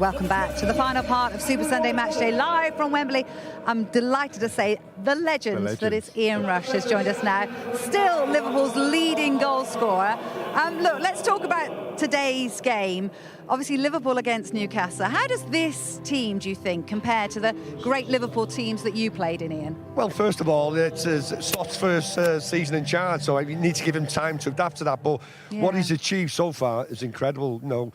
Welcome back to the final part of Super Sunday Matchday, live from Wembley. I'm delighted to say the legend that is Ian Rush has joined us now. Still Liverpool's leading goal scorer. Look, let's talk about today's game. Obviously, Liverpool against Newcastle. How does this team, do you think, compare to the great Liverpool teams that you played in, Ian? Well, first of all, it's Slott's first season in charge, so you need to give him time to adapt to that. But what he's achieved so far is incredible. You know,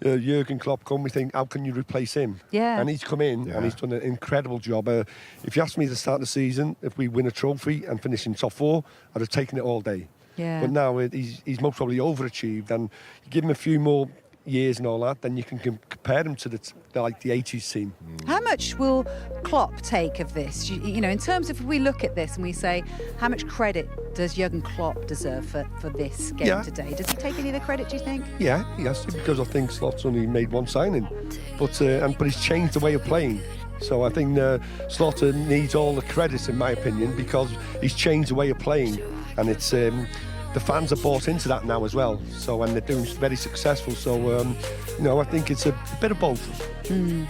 Jurgen Klopp come, we think, how can you replace him? Yeah. And he's come in and he's done an incredible job. If you asked me at the start of the season, if we win a trophy and finish in top four, I'd have taken it all day. Yeah. But now he's most probably overachieved, and you give him a few more years and all that, then you can compare him to the 80s team. How much will Klopp take of this? You know, in terms of, if we look at this and we say, how much credit does Jurgen Klopp deserve for this game today? Does he take any of the credit, do you think? Yeah, he has to, because I think Slott's only made one signing, but he's changed the way of playing. So I think Slot needs all the credit, in my opinion, because he's changed the way of playing, and it's the fans are bought into that now as well. So, and they're doing very successful. So, you know, I think it's a bit of both. Ian,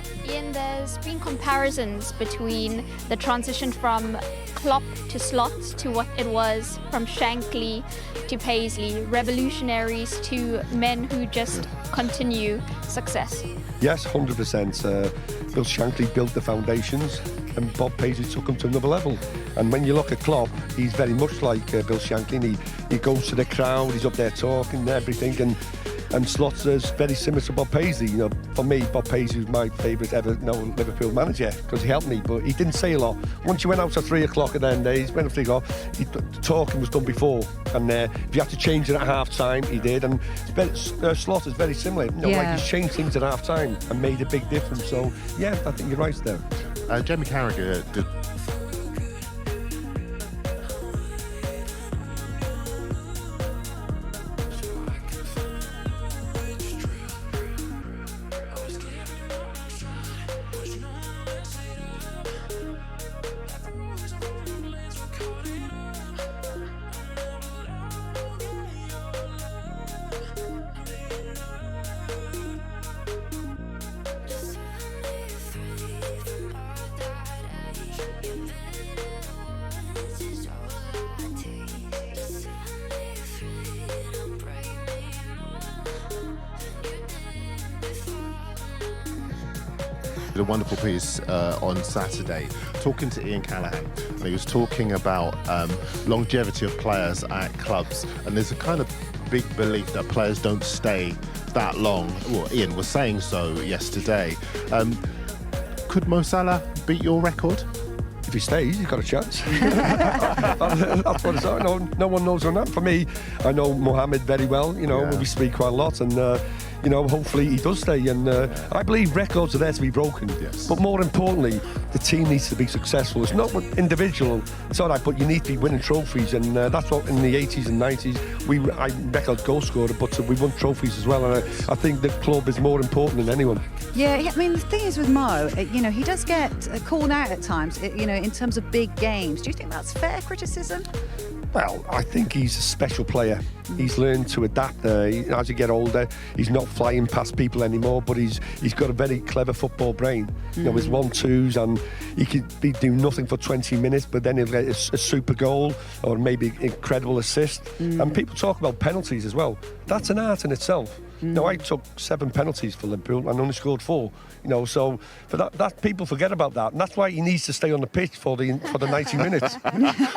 there's been comparisons between the transition from Klopp to Slot to what it was from Shankly to Paisley, revolutionaries to men who just continue success. Yes, 100%. Bill Shankly built the foundations, and Bob Paisley took him to another level. And when you look at Klopp, he's very much like Bill Shankly. And he goes to the crowd, he's up there talking and everything. And Slot is very similar to Bob Paisley. You know, for me, Bob Paisley was my favourite ever known Liverpool manager, because he helped me, but he didn't say a lot. Once you went out at 3 o'clock at the end days, went at 3 o'clock, the talking was done before. And if you had to change it at half time, he did. And Slot is very similar. You know, like he's changed things at half time and made a big difference. So, yeah, I think you're right there. Jamie Carragher did. A wonderful piece on Saturday talking to Ian Callaghan, and he was talking about longevity of players at clubs, and there's a kind of big belief that players don't stay that long. Well, Ian was saying so yesterday. Could Mo Salah beat your record? If he stays, he's got a chance. That's what it's like. No one knows on that. For me, I know Mohammed very well. You know, we speak quite a lot, and you know, hopefully he does stay. And I believe records are there to be broken. Yes. But more importantly, the team needs to be successful. It's not individual. It's all right, but you need to be winning trophies, and that's what in the 80s and 90s I record goal scorer, but we won trophies as well. And I think the club is more important than anyone. Yeah, I mean, the thing is with Mo, you know, he does get called out at times, you know, in terms of big games. Do you think that's fair criticism? Well, I think he's a special player. He's learned to adapt. As you get older, he's not flying past people anymore, but he's got a very clever football brain. You know, his 1-2s, and he could do nothing for 20 minutes, but then he'll get a super goal or maybe incredible assist. And people talk about penalties as well. That's an art in itself. You know, I took 7 penalties for Liverpool and only scored 4. You know, so for that people forget about that, and that's why he needs to stay on the pitch for the 90 minutes.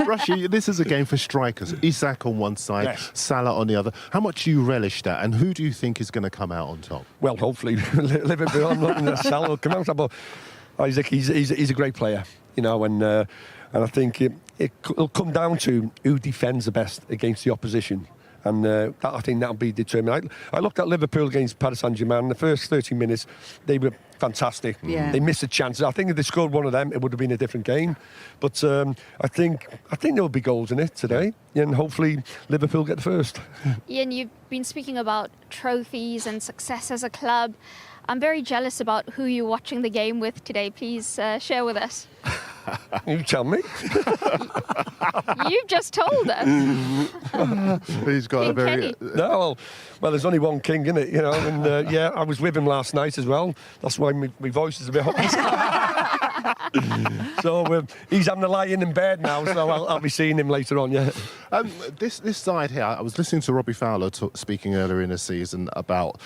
Rushy, this is a game for strikers. Isak on one side, Salah on the other. How much do you relish that, and who do you think is going to come out on top? Well, hopefully Liverpool. I'm looking at Salah will come out, but Isaac, he's a great player. You know, and I think it'll come down to who defends the best against the opposition. And I think that'll be determined. I looked at Liverpool against Paris Saint-Germain. The first 30 minutes, they were fantastic. They missed a chance. I think if they scored one of them, it would have been a different game. But I think there will be goals in it today, and hopefully Liverpool get the first. Ian, you've been speaking about trophies and success as a club. I'm very jealous about who you're watching the game with today. Please share with us. You tell me. You've just told us. He's got a very... No, well, there's only one king, isn't it? You know, and yeah, I was with him last night as well. That's why my voice is a bit hot. So he's having a lie in bed now, so I'll be seeing him later on, yeah. This side here, I was listening to Robbie Fowler speaking earlier in the season about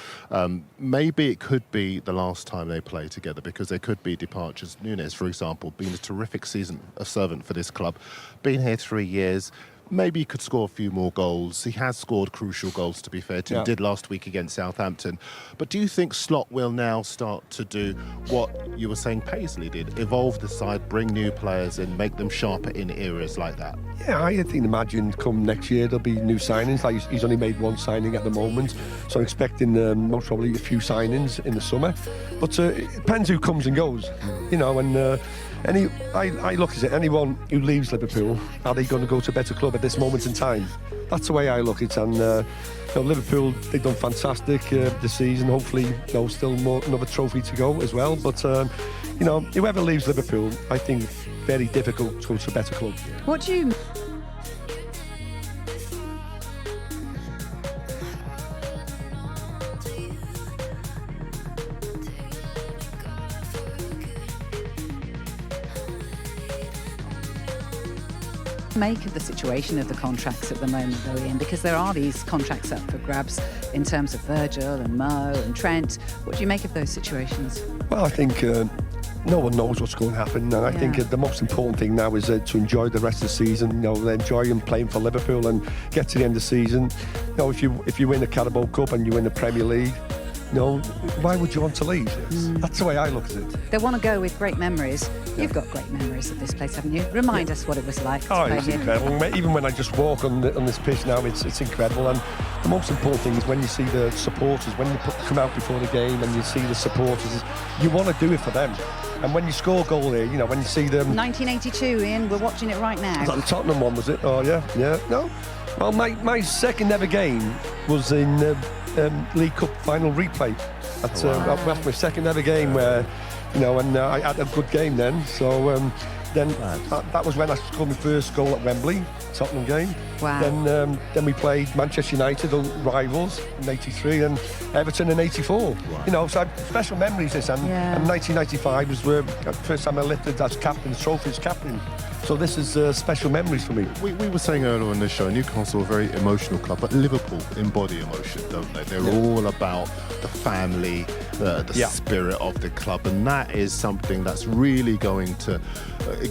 maybe it could be the last time they play together because there could be departures. Nunes, for example, been a terrific season of servant for this club, been here 3 years. Maybe he could score a few more goals. He has scored crucial goals, to be fair to him. Did last week against Southampton. But do you think Slot will now start to do what you were saying Paisley did? Evolve the side, bring new players in, make them sharper in areas like that? Yeah, I think imagine come next year there'll be new signings. Like he's only made one signing at the moment, so I'm expecting most probably a few signings in the summer. But it depends who comes and goes, you know. And I look at it. Anyone who leaves Liverpool, are they going to go to a better club at this moment in time? That's the way I look at it. And you know, Liverpool, they've done fantastic this season. Hopefully, you know, still another trophy to go as well. But you know, whoever leaves Liverpool, I think very difficult to go to a better club. What do you make of the situation of the contracts at the moment, though, Ian? Because there are these contracts up for grabs in terms of Virgil and Mo and Trent. What do you make of those situations? Well, I think no one knows what's going to happen, and I think the most important thing now is to enjoy the rest of the season. You know, enjoy and playing for Liverpool and get to the end of the season. You know, if you win the Carabao Cup and you win the Premier League, you know, why would you want to leave? That's the way I look at it. They want to go with great memories. You've got great memories of this place, haven't you? Remind us what it was like to play it's here. incredible. Even when I just walk on this pitch now, it's incredible. And the most important thing is when you see the supporters, when you come out before the game and you see the supporters, you want to do it for them. And when you score a goal here, you know, when you see them... 1982, Ian, we're watching it right now. Was that the Tottenham one, was it? Oh, yeah. No? Well, my second ever game was in League Cup final replay. That's my second ever game where, you know, and I had a good game then. So then that was when I scored my first goal at Wembley, Tottenham game. Wow. Then we played Manchester United, the rivals, in '83, and Everton in '84. Wow. You know, so I have special memories this. And 1995 was the first time I lifted as captain, the trophy as captain. So this is special memories for me. We were saying earlier on the show, Newcastle are a very emotional club, but Liverpool embody emotion, don't they? They're all about the family, the spirit of the club, and that is something that's really going to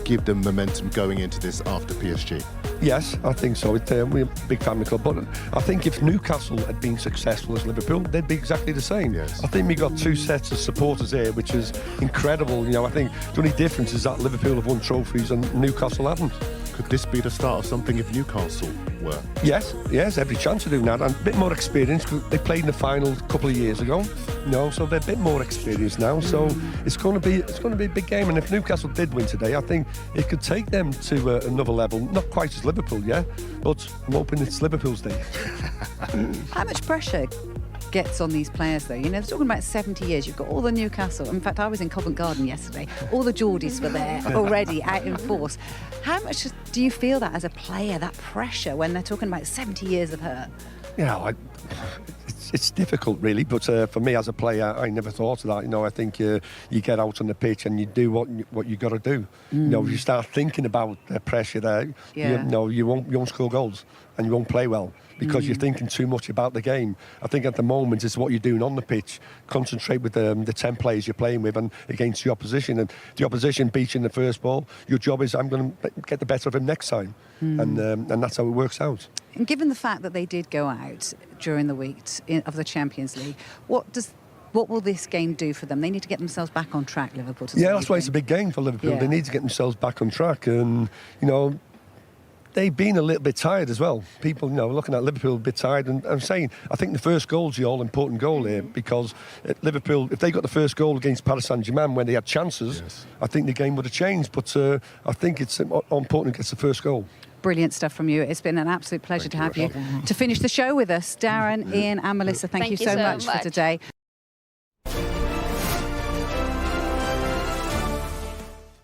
give them momentum going into this after PSG. Yes, I think so. We're a big family club, but I think if Newcastle had been successful as Liverpool, they'd be exactly the same. Yes. I think we got two sets of supporters here, which is incredible. You know, I think the only difference is that Liverpool have won trophies and Newcastle haven't. Could this be the start of something if Newcastle were? Yes, every chance of doing that. And a bit more experience. They played in the final a couple of years ago. You know, so they're a bit more experienced now. So it's going to be a big game. And if Newcastle did win today, I think it could take them to another level. Not quite as Liverpool, but I'm hoping it's Liverpool's day. How much pressure gets on these players, though? You know, they're talking about 70 years. You've got all the Newcastle. In fact, I was in Covent Garden yesterday. All the Geordies were there already, out in force. How much do you feel that as a player, that pressure, when they're talking about 70 years of hurt? Yeah, it's difficult, really. But for me as a player, I never thought of that. You know, I think you get out on the pitch and you do what you got to do. You know, if you start thinking about the pressure there, you won't score goals and you won't play well. Because you're thinking too much about the game. I think at the moment it's what you're doing on the pitch. Concentrate with the 10 players you're playing with and against the opposition. And the opposition beats you in the first ball. Your job is, I'm going to get the better of him next time. And that's how it works out. And given the fact that they did go out during the week of the Champions League, what will this game do for them? They need to get themselves back on track, Liverpool. That's why it's a big game for Liverpool. Yeah. They need to get themselves back on track. And, you know, they've been a little bit tired as well. People, you know, looking at Liverpool a bit tired. And I'm saying, I think the first goal's the all-important goal here because Liverpool, if they got the first goal against Paris Saint-Germain when they had chances, I think the game would have changed. But I think it's important to get the first goal. Brilliant stuff from you. It's been an absolute pleasure to have you to finish the show with us. Darren, Ian and Melissa, thank you so much for today.